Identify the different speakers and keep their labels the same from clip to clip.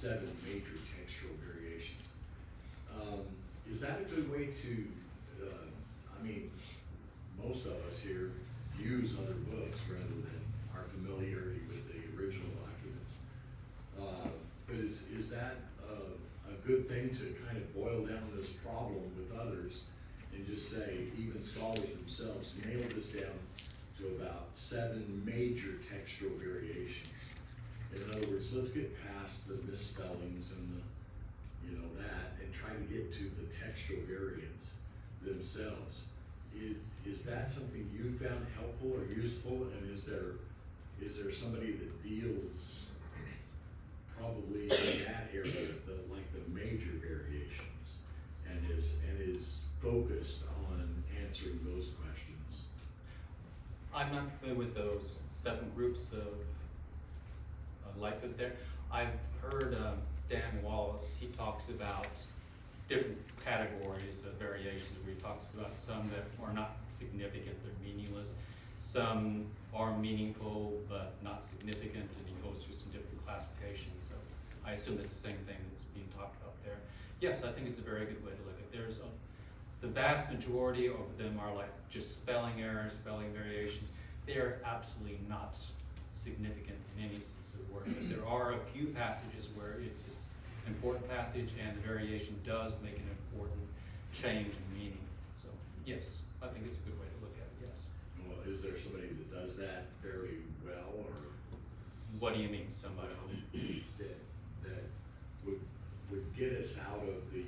Speaker 1: 7 major textual variations. Is that a good way to, I mean, most of us here use other books rather than our familiarity with the original documents. But is that a good thing to kind of boil down this problem with others and just say, even scholars themselves nail this down to about 7 major textual variations? In other words, let's get past the misspellings and the, that, and try to get to the textual variants themselves. Is that something you found helpful or useful? And is there somebody that deals probably in that area, like the major variations, and is focused on answering those questions?
Speaker 2: I'm not familiar with those 7 groups of Lightfoot there. I've heard Dan Wallace, he talks about different categories of variations where he talks about some that are not significant, they're meaningless. Some are meaningful but not significant, and he goes through some different classifications. So I assume it's the same thing that's being talked about there. Yes, I think it's a very good way to look at it. The vast majority of them are like just spelling errors, spelling variations. They are absolutely not significant in any sense of the word. But there are a few passages where it's just an important passage and the variation does make an important change in meaning. So yes, I think it's a good way to look at it, yes.
Speaker 1: Well, is there somebody that does that very well, or?
Speaker 2: What do you mean, somebody?
Speaker 1: that would get us out of the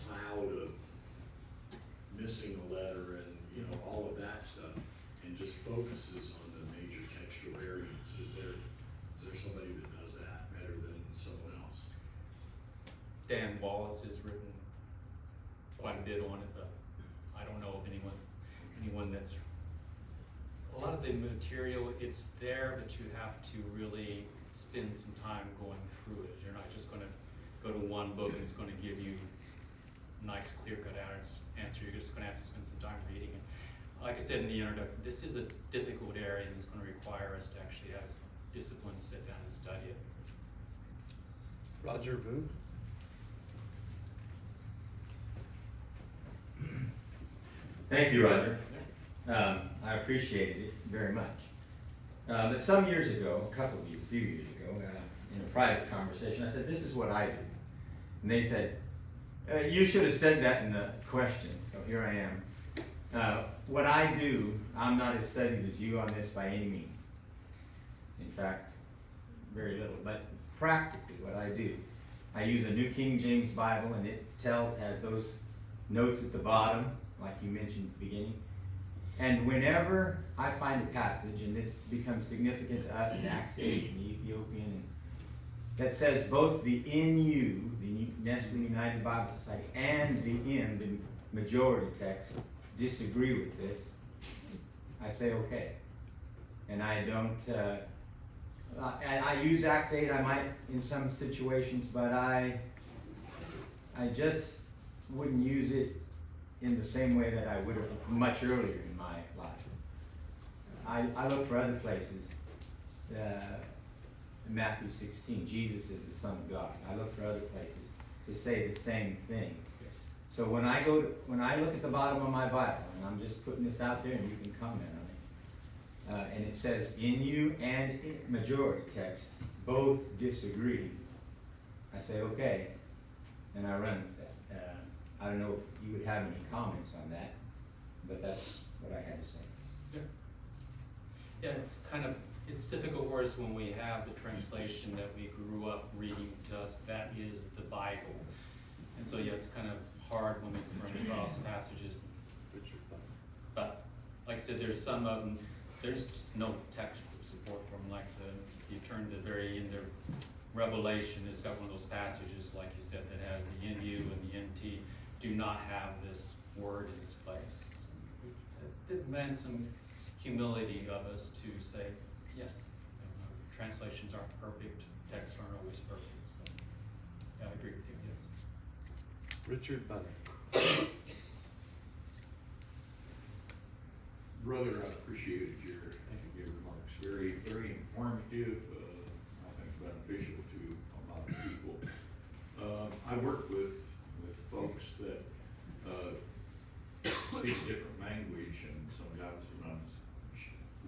Speaker 1: cloud of missing a letter and all of that stuff, and just focuses on the major textual variants. Is there somebody that does that better than someone else?
Speaker 2: Dan Wallace has written quite a bit on it, but I don't know of anyone that's. A lot of the material, it's there, but you have to really spend some time going through it. You're not just going to go to one book and it's going to give you a nice clear-cut answer. You're just going to have to spend some time reading it. Like I said in the introduction, this is a difficult area and it's going to require us to actually have some discipline to sit down and study it.
Speaker 3: Roger Boo.
Speaker 4: Thank you, Roger. I appreciated it very much. But some years ago, a few years ago, in a private conversation, I said, this is what I do. And they said, you should have said that in the questions. So here I am. What I do, I'm not as studied as you on this by any means. In fact, very little. But practically what I do, I use a New King James Bible, and it has those notes at the bottom, like you mentioned at the beginning. And whenever I find a passage, and this becomes significant to us in Acts 8 in the Ethiopian, that says both the NU, the Nestle United Bible Society, and the majority text disagree with this, I say okay. And I don't, I use Acts 8, I might in some situations, but I just wouldn't use it in the same way that I would have much earlier in my life. I look for other places. In Matthew 16, Jesus is the Son of God. I look for other places to say the same thing.
Speaker 2: Yes.
Speaker 4: So when I look at the bottom of my Bible, and I'm just putting this out there, and you can comment on it, and it says NU and majority text both disagree, I say okay, and I run with that. I don't know if you would have any comments on that, but that's what I had to say.
Speaker 2: Yeah, it's difficult for us when we have the translation that we grew up reading to us, that is the Bible. And so yeah, it's kind of hard when we run across passages. But like I said, there's some of them, there's just no textual support for them. Like if you turn to the very end of Revelation, it's got one of those passages, like you said, that has the NU and the NT do not have this word in this place. So it demands some humility of us to say, yes, translations aren't perfect, texts aren't always perfect. So yeah, I agree with you, yes.
Speaker 3: Richard Bunner.
Speaker 5: Brother, I appreciated your remarks. Very, very informative, I think beneficial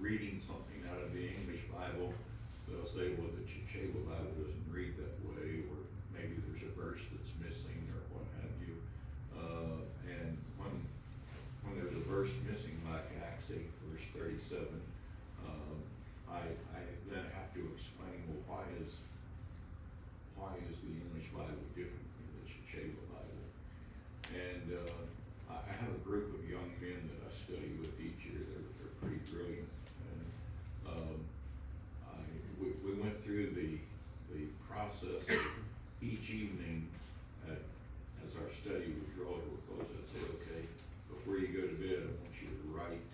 Speaker 6: reading something out of the English Bible, they'll say, well, the Chichewa Bible doesn't read that way, or maybe there's a verse that's missing, or what have you. And when there's a verse missing, like Acts 8, verse 37, I then have to explain, well, why is the English Bible different from the Chichewa Bible? And I have a group of young men that I study with each year. They're pretty brilliant. And we went through the process each evening as our study would draw to a close. I'd say, okay, before you go to bed, I want you to write.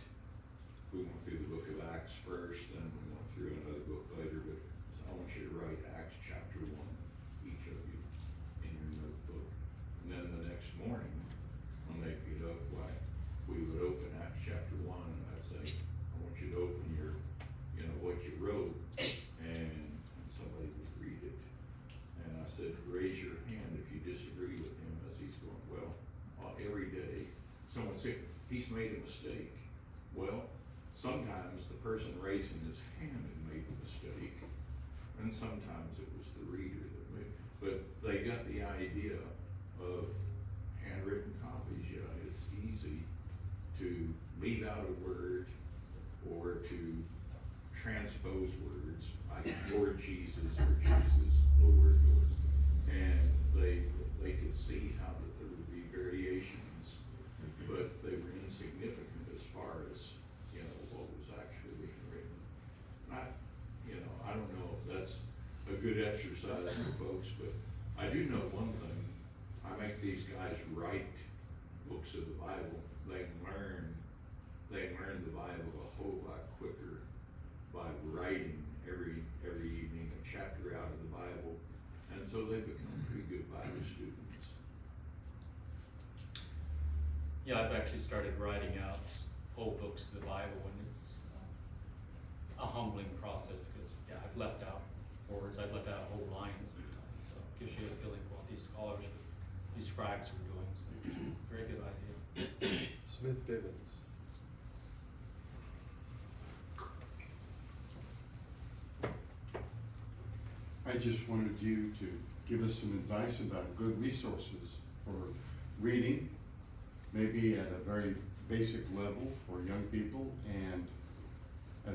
Speaker 6: We went through the book of Acts first, and we went through another book later, but I want you to write Acts chapter 1, each of you, in your notebook. And then the next morning, when they get up, we would open Acts chapter 1, and I'd say, I want you to open your, what you wrote, and somebody would read it. And I said, raise your hand if you disagree with him, as he's going, well, every day, someone said, he's made a mistake. Well, sometimes the person raising his hand had made the mistake, and sometimes it was the reader that made, but they got the idea of handwritten copies. It's easy to leave out a word or to transpose words, like Lord Jesus or Jesus, Lord, Lord. And they could see how that there would be variations, but they were insignificant as far as, what was actually being written. I don't know if that's a good exercise for folks, but I do know one thing. I make these guys write books of the Bible. They learn the Bible a whole lot quicker by writing every evening a chapter out of the Bible, and so they become pretty good Bible students.
Speaker 2: Yeah, I've actually started writing out whole books of the Bible, and it's a humbling process because, I've left out words, I've left out whole lines sometimes, so it gives you a feeling for what these scholars, these scribes are doing, so very good idea.
Speaker 3: Smith Bivens.
Speaker 7: I just wanted you to give us some advice about good resources for reading, maybe at a very basic level for young people, and at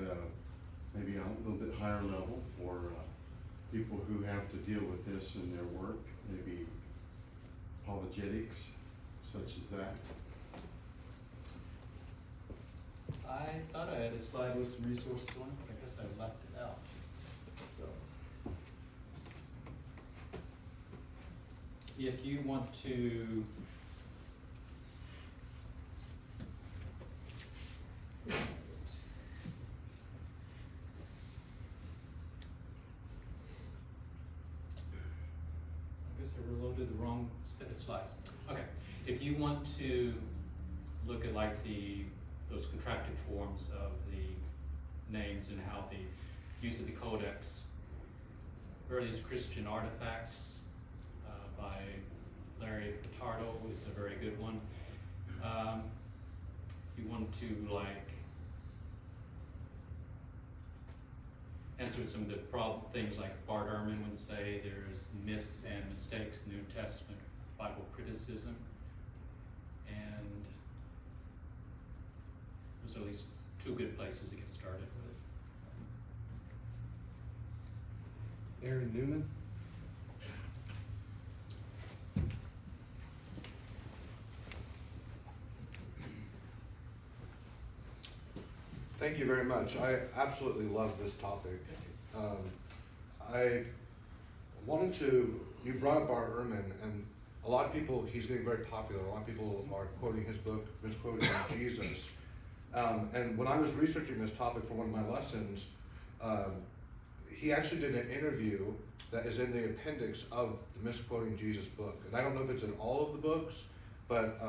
Speaker 7: maybe a little bit higher level for people who have to deal with this in their work, maybe apologetics, such as that.
Speaker 2: I thought I had a slide with some resources on it, but I guess I left it out. So, if you want to I guess I reloaded the wrong set of slides. Okay, if you want to look at like those contracted forms of the names and how the use of the codex, earliest Christian artifacts by Larry Pitardo is a very good one. You want to answer some of the things like Bart Ehrman would say, there's myths and mistakes, New Testament Bible criticism, and those are at least two good places to get started with.
Speaker 3: Aaron Newman.
Speaker 5: Thank you very much. I absolutely love this topic. I wanted to, you brought up Bart Ehrman, and a lot of people, he's getting very popular. A lot of people are quoting his book, misquoting Jesus. And when I was researching this topic for one of my lessons, he actually did an interview that is in the appendix of the Misquoting Jesus book. And I don't know if it's in all of the books, but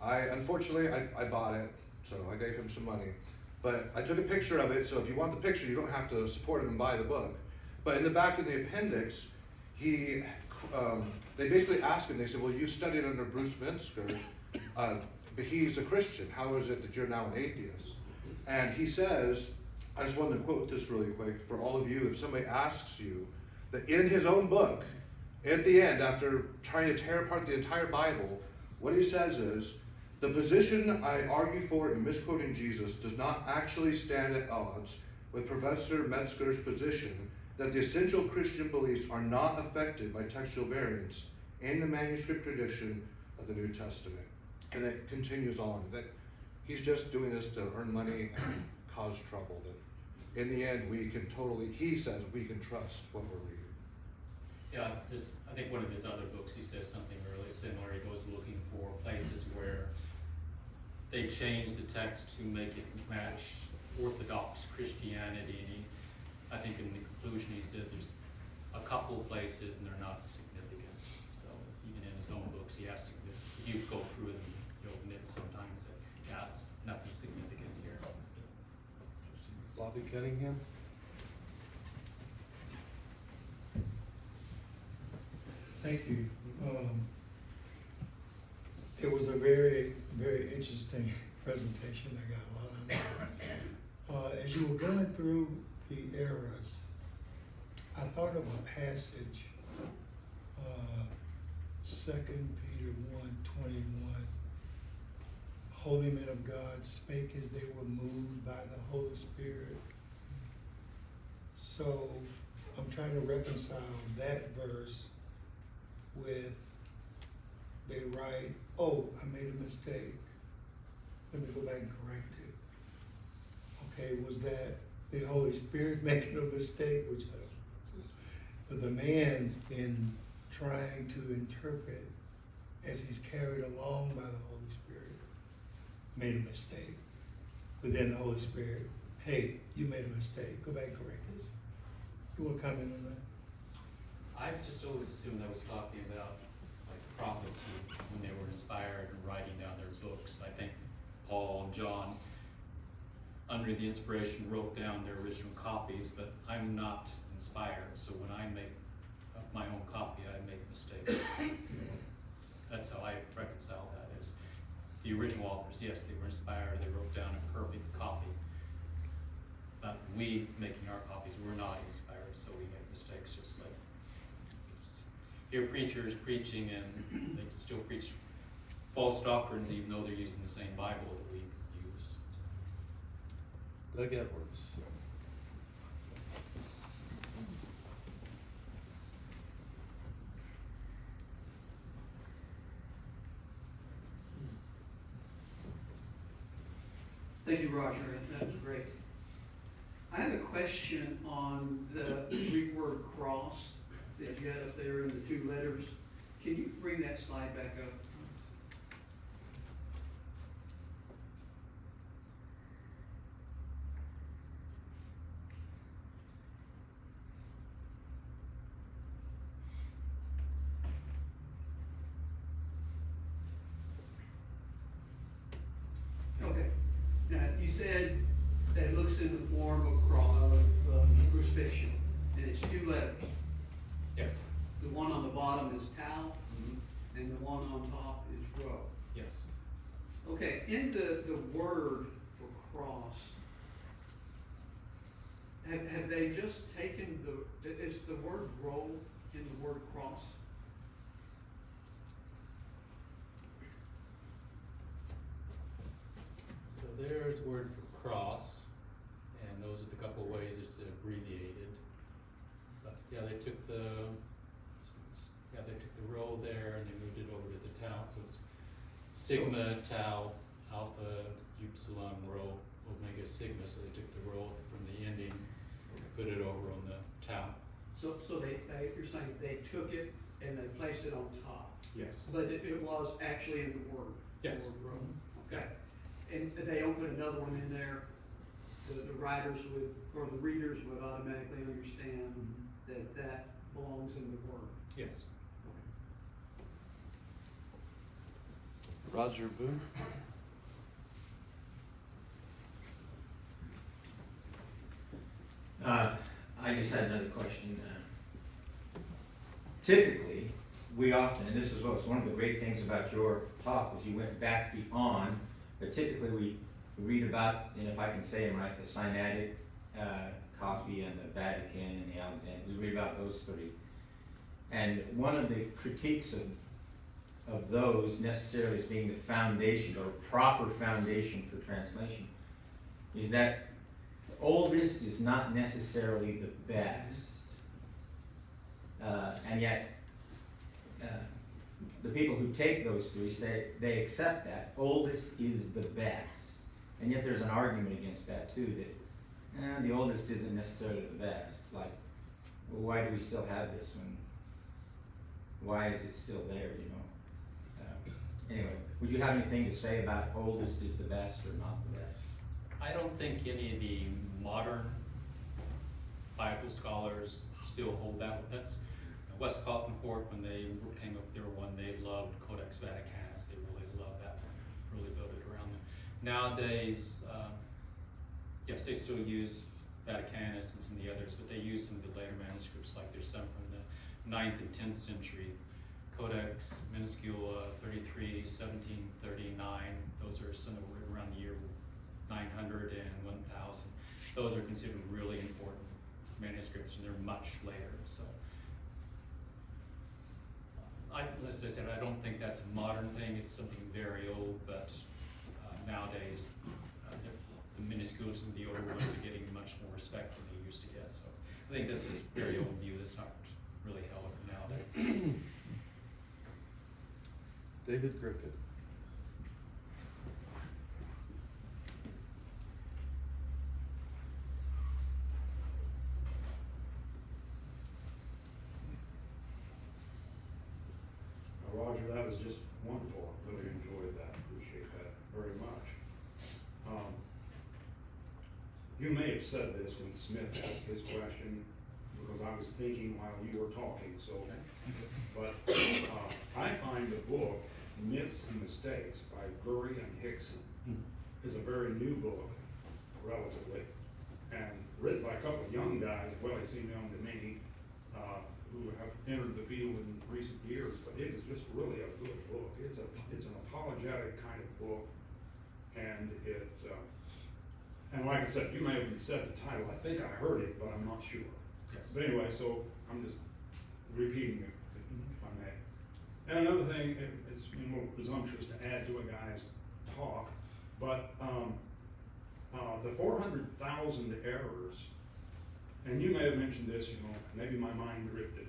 Speaker 5: unfortunately I bought it, so I gave him some money. But I took a picture of it, so if you want the picture, you don't have to support it and buy the book. But in the back in the appendix, they basically asked him, they said, well, you studied under Bruce Minsker, but he's a Christian. How is it that you're now an atheist? And he says, I just wanted to quote this really quick for all of you. If somebody asks you that in his own book, at the end, after trying to tear apart the entire Bible, what he says is, the position I argue for in misquoting Jesus does not actually stand at odds with Professor Metzger's position that the essential Christian beliefs are not affected by textual variants in the manuscript tradition of the New Testament. And it continues on, that he's just doing this to earn money and cause trouble. That in the end, we can totally, he says, we can trust what we're reading.
Speaker 2: Yeah, I think one of his other books, he says something really similar. He goes looking for places where they change the text to make it match Orthodox Christianity. And I think in the conclusion, he says there's a couple of places and they're not significant. So even in his own books, he has to, if you go through them, you'll admit sometimes that, yeah, it's nothing significant here.
Speaker 3: Bobby Cunningham?
Speaker 8: Thank you. It was a very, very interesting presentation. I got a lot out of it. As you were going through the eras, I thought of a passage, 2 Peter 1:21. Holy men of God spake as they were moved by the Holy Spirit. So I'm trying to reconcile that verse with, they write, oh, I made a mistake. Let me go back and correct it. Okay, was that the Holy Spirit making a mistake? Which I don't, but the man in trying to interpret as he's carried along by the Holy Spirit made a mistake. But then the Holy Spirit, hey, you made a mistake. Go back and correct this. You want to comment on that?
Speaker 2: I've just always assumed I was talking about like prophets who, when they were inspired and writing down their books. I think Paul and John, under the inspiration, wrote down their original copies, but I'm not inspired. So when I make my own copy, I make mistakes. So that's how I reconcile that. Is the original authors, yes, they were inspired, they wrote down a perfect copy. But we, making our copies, we're not inspired, so we make mistakes just like hear preachers preaching and they can still preach false doctrines even though they're using the same Bible that we use.
Speaker 3: Doug Edwards.
Speaker 9: Thank you, Roger. That was great. I have a question on the Greek word cross that you had up there in the two letters. Can you bring that slide back up? Okay. Now, you said that it looks in the form of crucifixion, and it's two letters.
Speaker 2: Yes.
Speaker 9: The one on the bottom is tau, and the one on top is rho.
Speaker 2: Yes.
Speaker 9: Okay, in the word for cross, have they just taken is the word rho in the word cross?
Speaker 2: So there's word for cross, and those are the couple ways it's abbreviated. But yeah, they took the rho there and they moved it over to the tau. So it's sigma, tau, alpha, upsilon, rho, omega, sigma. So they took the rho from the ending and put it over on the tau.
Speaker 9: So you're saying they took it and they placed it on top,
Speaker 2: Yes.
Speaker 9: but it was actually in the word.
Speaker 2: Yes.
Speaker 9: The word rho. Okay. And they don't put another one in there. The writers would, or the readers would automatically understand that belongs in the word.
Speaker 2: Yes.
Speaker 3: Roger Booth.
Speaker 4: I just had another question. Typically, we often, and this is what was one of the great things about your talk, was you went back beyond, but typically we read about, and if I can say them right, the Sinaitic Coffee and the Vatican and the Alexander. We read about those three. And one of the critiques of those necessarily as being the foundation or proper foundation for translation is that the oldest is not necessarily the best. And yet, the people who take those three say they accept that oldest is the best. And yet there's an argument against that too, that the oldest isn't necessarily the best. Like, well, why do we still have this one? Why is it still there, you know? Anyway, would you have anything to say about oldest is the best or not the best?
Speaker 2: I don't think any of the modern Bible scholars still hold that. That's Westcott and Hort, when they came up with their one, they loved Codex Vaticanus. They really loved that one, really built it around them. Nowadays, yes, they still use Vaticanus and some of the others, but they use some of the later manuscripts, like there's some from the 9th and 10th century. Codex Minuscula 33, 1739, those are some that were written around the year 900 and 1000. Those are considered really important manuscripts, and they're much later. So, as I said, I don't think that's a modern thing. It's something very old, but nowadays the minuscules and the older ones are getting much more respect than they used to get. So I think this is a very old view that's not really held nowadays.
Speaker 3: David Griffin.
Speaker 10: Roger, that was just wonderful. I really enjoyed that. Appreciate that very much. You may have said this when Smith asked his question, because I was thinking while you were talking. So, but I find the book Myths and Mistakes by Gurry and Hickson is a very new book, relatively, and written by a couple of young guys. Well, they seem young to me. Who have entered the field in recent years, but it is just really a good book. It's an apologetic kind of book, and it and like I said, you may have said the title. I think I heard it, but I'm not sure.
Speaker 2: Yes.
Speaker 10: But anyway, so I'm just repeating it, if I may. And another thing, it's a little presumptuous to add to a guy's talk, but the 400,000 errors. And you may have mentioned this, you know, maybe my mind drifted.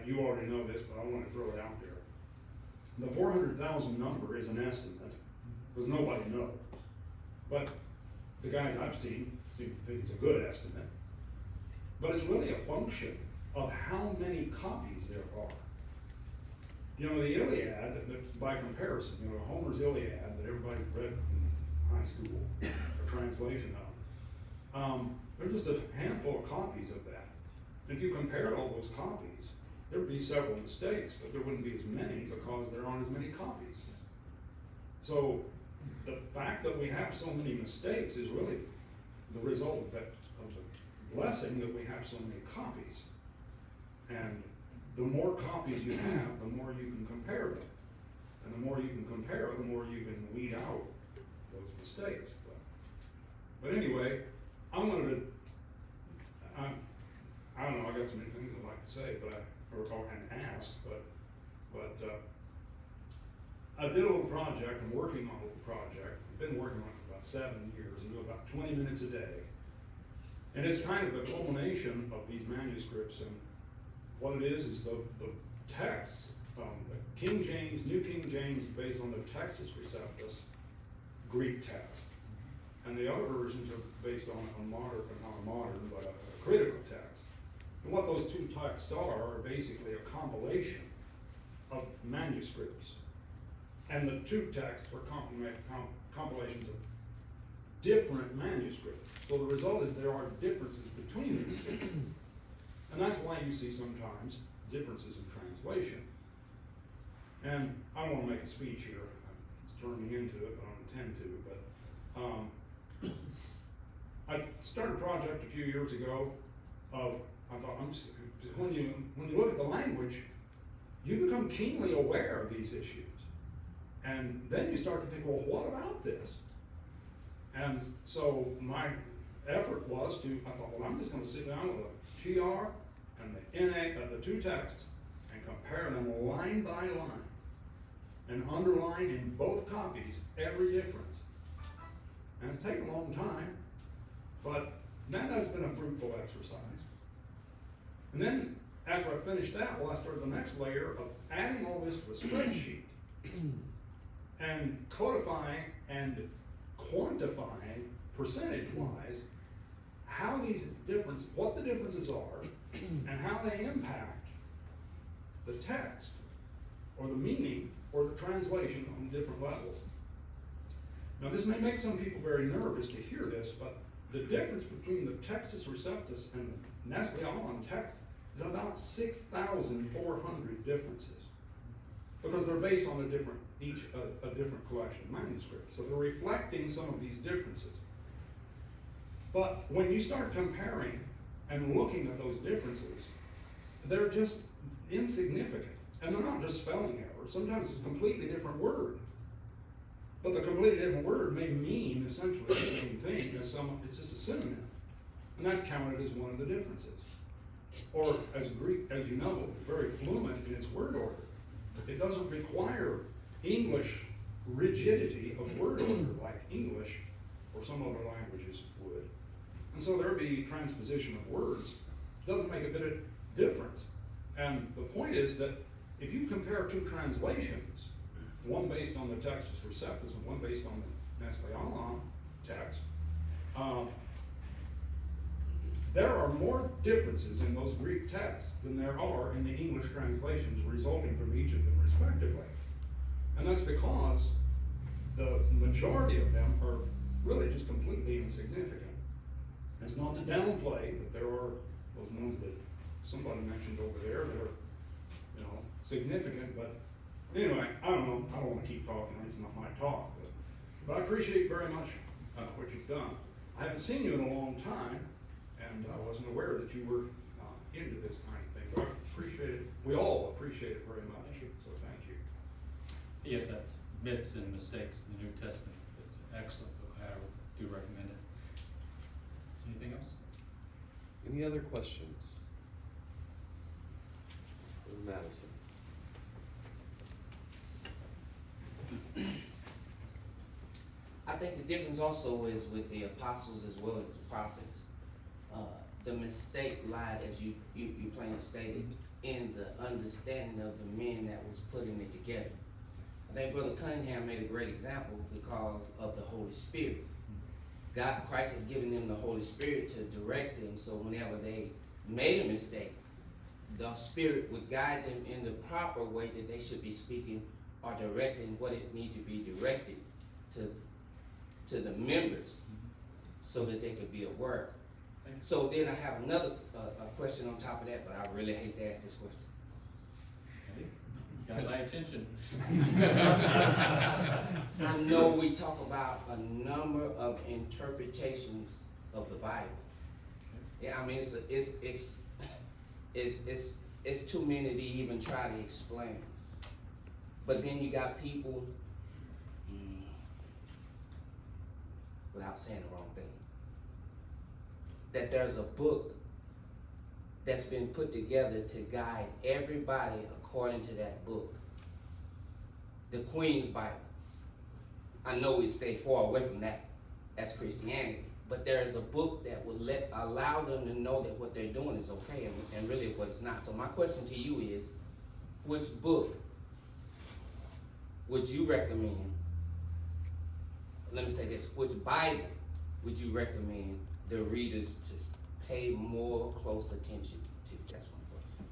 Speaker 10: You already know this, but I want to throw it out there. The 400,000 number is an estimate, because nobody knows. But the guys I've seen seem to think it's a good estimate. But it's really a function of how many copies there are. You know, the Iliad, by comparison, you know, Homer's Iliad that everybody read in high school, a translation of. There's just a handful of copies of that. If you compared all those copies, there would be several mistakes, but there wouldn't be as many because there aren't as many copies. So the fact that we have so many mistakes is really the result of the blessing that we have so many copies. And the more copies you have, the more you can compare them. And the more you can compare, the more you can weed out those mistakes. But anyway, I wanted to, I don't know, I got so many things I'd like to say, and ask, but I did a little project, I'm working on a little project, I've been working on it for about 7 years, and do about 20 minutes a day. And it's kind of the culmination of these manuscripts, and what it is the text, the King James, New King James, based on the Textus Receptus, Greek text. And the other versions are based on a modern, not a modern, but a critical text. And what those two texts are basically a compilation of manuscripts. And the two texts are compilations of different manuscripts. So the result is there are differences between these two. And that's why you see sometimes differences in translation. And I don't want to make a speech here. It's turning into it, but I don't intend to. But I started a project a few years ago of, I thought, when you look at the language, you become keenly aware of these issues. And then you start to think, well, what about this? And so my effort was I thought, well, I'm just gonna sit down with a TR and the NA of the two texts and compare them line by line and underline in both copies every difference. And it's taken a long time, but that has been a fruitful exercise. And then, after I finished that, well, I started the next layer of adding all this to a spreadsheet and codifying and quantifying percentage-wise how what the differences are and how they impact the text or the meaning or the translation on different levels. Now, this may make some people very nervous to hear this, but the difference between the Textus Receptus and the Nestle Aland text is about 6,400 differences, because they're based on a different collection of manuscripts. So they're reflecting some of these differences. But when you start comparing and looking at those differences, they're just insignificant. And they're not just spelling errors. Sometimes it's a completely different word. But the completely different word may mean essentially the same thing as it's just a synonym. And that's counted as one of the differences. Or as Greek, as you know, very fluent in its word order. It doesn't require English rigidity of word order like English or some other languages would. And so there'd be transposition of words. It doesn't make a bit of difference. And the point is that if you compare two translations, one based on the Textus Receptus and one based on the Nestle Aland text, there are more differences in those Greek texts than there are in the English translations resulting from each of them respectively. And that's because the majority of them are really just completely insignificant. It's not to downplay that there are those ones that somebody mentioned over there that are, significant, but anyway, I don't know, I don't want to keep talking, it's not my talk, but I appreciate very much what you've done. I haven't seen you in a long time, and I wasn't aware that you were into this kind of thing, but I appreciate it, we all appreciate it very much, so thank you.
Speaker 2: Yes, that Myths and Mistakes in the New Testament is an excellent book. I do recommend it. Is anything else?
Speaker 3: Any other questions? Madison.
Speaker 11: I think the difference also is with the apostles as well as the prophets. The mistake lied, as you plainly stated, in the understanding of the men that was putting it together. I think Brother Cunningham made a great example because of the Holy Spirit. Christ had given them the Holy Spirit to direct them, so whenever they made a mistake, the Spirit would guide them in the proper way that they should be speaking or directing what it needs to be directed to the members so that they could be aware. So then I have another question on top of that, but I really hate to ask this question.
Speaker 2: Got my attention.
Speaker 11: I know we talk about a number of interpretations of the Bible. Yeah, I mean it's too many to even try to explain. But then you got people, without saying the wrong thing, that there's a book that's been put together to guide everybody according to that book. The Queen's Bible. I know we stay far away from that as Christianity, but there is a book that will allow them to know that what they're doing is okay and really what it's not. So my question to you is, which book would you recommend? Let me say this, which Bible would you recommend the readers to pay more close attention to? That's one question.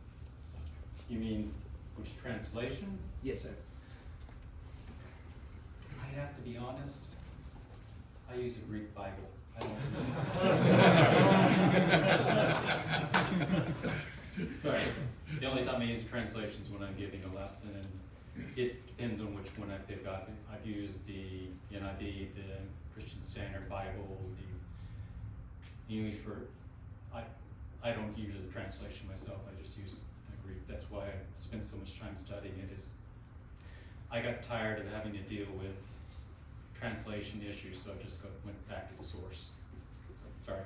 Speaker 2: You mean which translation?
Speaker 11: Yes, sir.
Speaker 2: I have to be honest, I use a Greek Bible. I don't Sorry. The only time I use a translation is when I'm giving a lesson, and it depends on which one I pick up. I've used the NIV, the Christian Standard Bible, the English for, I don't use the translation myself, I just use the Greek. That's why I spend so much time studying it. I got tired of having to deal with translation issues, so I just went back to the source. Sorry.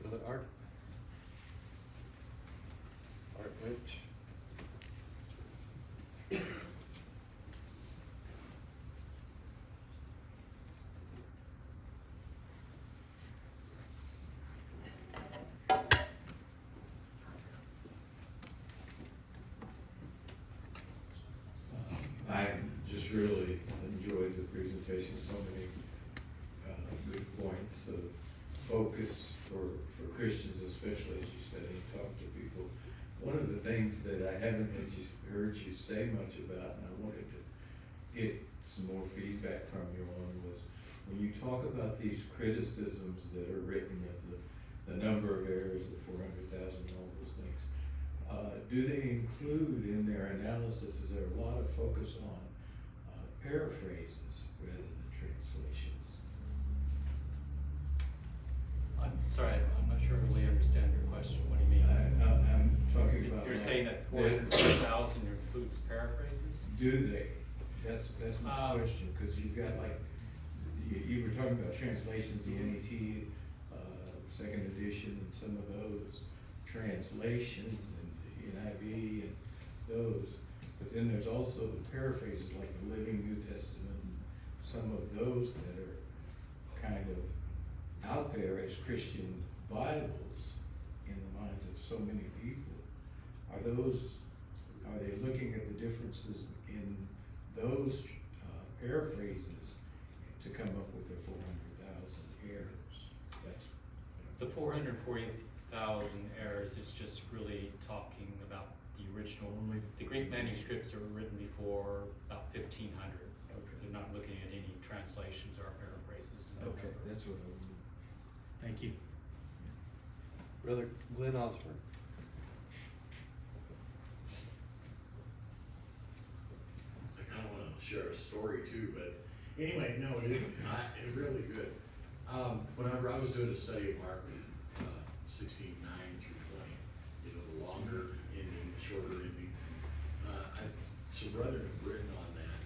Speaker 5: Brother Art? Art Lynch?
Speaker 6: I just really enjoyed the presentation, so many good points of focus for Christians, especially as you study and talk to people. One of the things that I haven't heard you say much about, and I wanted to get some more feedback from you on, was when you talk about these criticisms that are written of the number of errors, the 400,000, all those things, do they include in their analysis, is there a lot of focus on paraphrases rather than translations?
Speaker 2: I'm sorry, I'm not sure I really understand your question. What do you mean?
Speaker 6: I'm talking about.
Speaker 2: You're saying that 400,000 includes paraphrases?
Speaker 6: Do they? That's my question, because you've got like, you were talking about translations, the NET, second edition, and some of those translations, and the NIV, and those. But then there's also the paraphrases, like the Living New Testament, and some of those that are kind of out there as Christian Bibles in the minds of so many people. Are they looking at the differences in those paraphrases to come up with their 400,000 errors? That's
Speaker 2: The 440,000 errors is just really talking about the original. The Greek manuscripts are written before about 1500.
Speaker 6: Okay.
Speaker 2: They're not looking at any translations or paraphrases.
Speaker 6: okay. That's what I'm.
Speaker 2: Thank you.
Speaker 3: Brother Glenn Osborne.
Speaker 1: I kind of want to share a story too, but anyway, no, it really good. Whenever I was doing a study of Mark 16:9 through 20, the longer ending, the shorter ending, some brethren have written on that,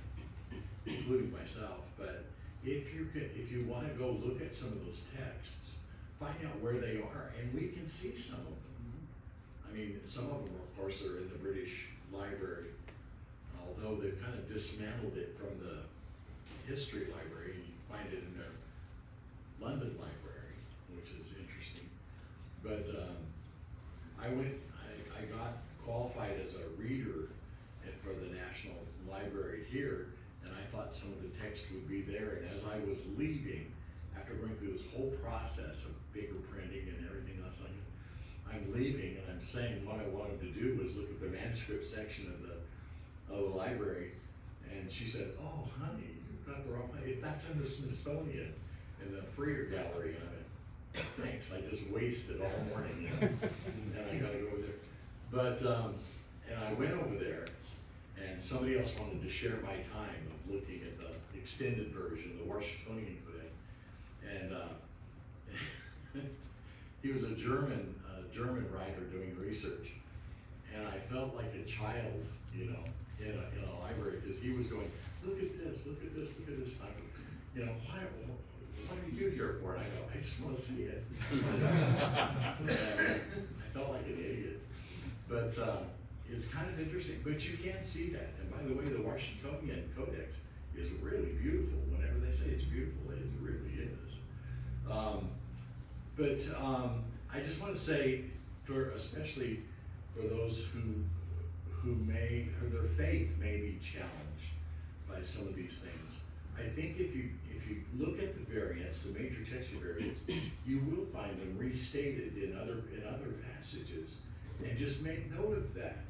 Speaker 1: including myself. But if you want to go look at some of those texts, find out where they are, and we can see some of them. I mean, some of them, of course, are in the British Library, although they've kind of dismantled it from the history library, and you find it in their London library, which is interesting. But I got qualified as a reader for the National Library here, and I thought some of the text would be there. And as I was leaving, after going through this whole process of paper printing and everything else, I'm leaving, and I'm saying what I wanted to do was look at the manuscript section of the library, and she said, "Oh, honey, you've got the wrong place. That's in the Smithsonian, in the Freer Gallery." And I went, "Thanks, I just wasted all morning, and I gotta go over there." But, and I went over there, and somebody else wanted to share my time of looking at the extended version, the Washingtonian Codex. And he was a German writer doing research. And I felt like a child, in a library, because he was going, look at this, look at this, look at this. And I go, what are you here for? And I go, I just want to see it. I felt like an idiot. But it's kind of interesting, but you can't see that. And by the way, the Washingtonian Codex is really beautiful. Whenever they say it's beautiful, it really is. But I just want to say, especially for those who their faith may be challenged by some of these things, I think if you look at the variants, the major textual variants, you will find them restated in other passages, and just make note of that,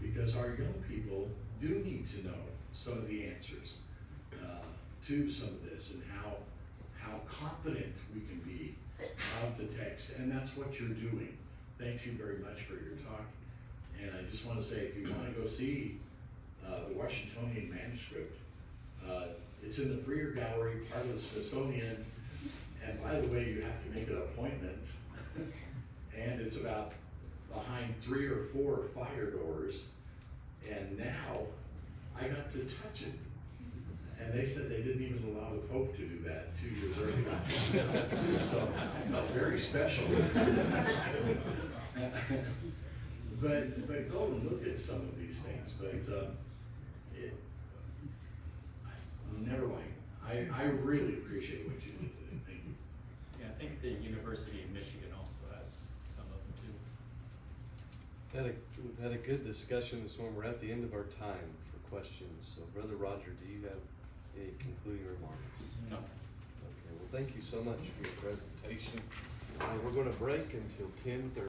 Speaker 1: because our young people do need to know some of the answers to some of this, and how confident we can be of the text, and that's what you're doing. Thank you very much for your talk. And I just want to say, if you want to go see the Washingtonian manuscript, it's in the Freer Gallery, part of the Smithsonian. And by the way, you have to make an appointment. And it's about behind 3 or 4 fire doors. And now I got to touch it. And they said they didn't even allow the Pope to do that 2 years earlier. So, felt very special. But go and look at some of these things, but, never mind. I really appreciate what you did today, thank you.
Speaker 2: Yeah, I think the University of Michigan also has some of them too.
Speaker 3: We've had a good discussion this morning. We're at the end of our time for questions. So Brother Roger, do you have any concluding remarks?
Speaker 2: No.
Speaker 3: Okay, well, thank you so much for your presentation. We're gonna break until 10:30.